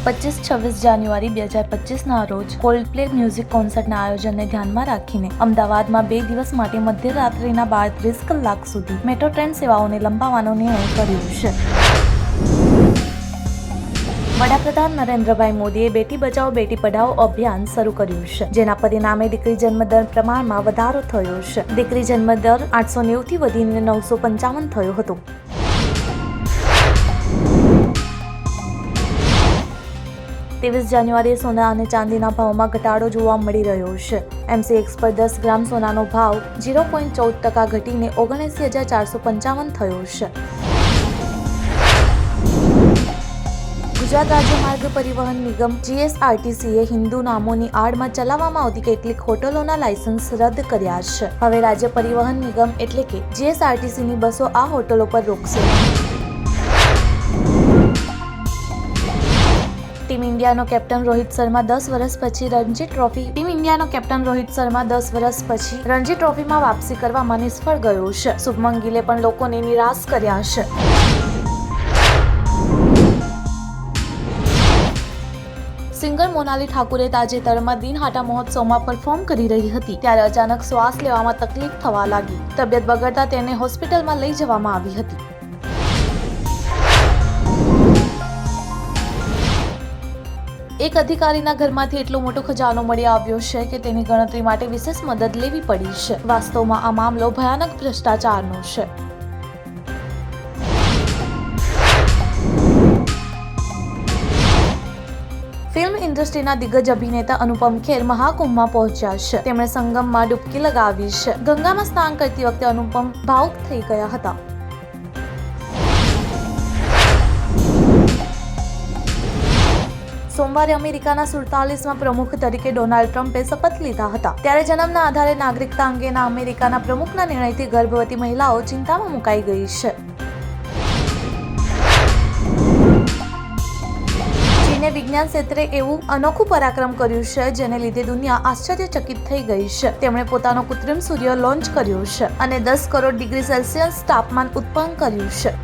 25-26 જાન્યુઆરી 2025ના રોજ કોલ્ડપ્લે મ્યુઝિક કોન્સર્ટના આયોજનને ધ્યાનમાં રાખીને અમદાવાદમાં 2 દિવસ માટે મધ્યરાત્રિના 12-30 કલાક સુધી મેટ્રો ટ્રેન સેવાઓને લંબાવવાનો નિર્ણય કર્યો છે. વડાપ્રધાન નરેન્દ્રભાઈ મોદીએ બેટી બચાવો બેટી પઢાઓ અભિયાન શરૂ કર્યું છે, જેના પરિણામે દીકરી જન્મદર પ્રમાણમાં વધારો થયો છે. દીકરી જન્મદર 890 થી વધીને 955 થયો હતો. જાન્યુઆરીએ સોના અને ચાંદીના ભાવમાં ઘટાડો જોવા મળી રહ્યો છે. MCX પર 10 ગ્રામ સોનાનો ભાવ 0.14% ઘટીને 79,455 થયો છે. ગુજરાત રાજ્ય માર્ગ પરિવહન નિગમ GSRTCએ હિન્દુ નામોની આડમાં ચલાવવામાં આવતી કેટલીક હોટલોના લાયસન્સ રદ કર્યા છે. હવે રાજ્ય પરિવહન નિગમ એટલે કે GSRTCની બસો આ હોટલો પર રોકશે. ટીમ ઇન્ડિયાનો કેપ્ટન રોહિત શર્મા 10 વર્ષ પછી રણજી ટ્રોફીમાં વાપસી કરવામાં નિષ્ફળ ગયો છે. શુભમન ગિલે પણ લોકોને નિરાશ કર્યા છે. સિંગર મોનાલી ઠાકુરે તાજેતરમાં દિનહાટા મહોત્સવમાં પરફોર્મ કરી રહી હતી ત્યારે અચાનક શ્વાસ લેવામાં તકલીફ થવા લાગી. તબિયત બગડતા તેને હોસ્પિટલમાં લઈ જવામાં આવી હતી. એક અધિકારીના ઘરમાંથી એટલો મોટો ખજાનો મળી આવ્યો છે કે તેની ગણતરી માટે વિશેષ મદદ લેવી પડી છે. વાસ્તવમાં આ મામલો ભયાનક ભ્રષ્ટાચારનો છે. ફિલ્મ ઇન્ડસ્ટ્રીના દિગ્ગજ અભિનેતા અનુપમ ખેર મહાકુંભમાં પહોંચ્યા છે. તેમણે સંગમમાં ડૂબકી લગાવી છે. ગંગામાં સ્નાન કરતી વખતે અનુપમ ભાવુક થઈ ગયા હતા. સોમવારે અમેરિકાના 47માં પ્રમુખ તરીકે ડોનાલ્ડ ટ્રમ્પે શપથ લીધા હતા. ત્યારે જન્મના આધારે નાગરિકતા અંગેના અમેરિકાના પ્રમુખના નિર્ણયથી ગર્ભવતી મહિલાઓ ચિંતામાં મુકાઈ ગઈ છે. ચીને વિજ્ઞાન ક્ષેત્રે એવું અનોખું પરાક્રમ કર્યું છે જેને લીધે દુનિયા આશ્ચર્યચકિત થઈ ગઈ છે. તેમણે પોતાનો કૃત્રિમ સૂર્ય લોન્ચ કર્યો છે અને 10 કરોડ ડિગ્રી સેલ્સિયસ તાપમાન ઉત્પન્ન કર્યું છે.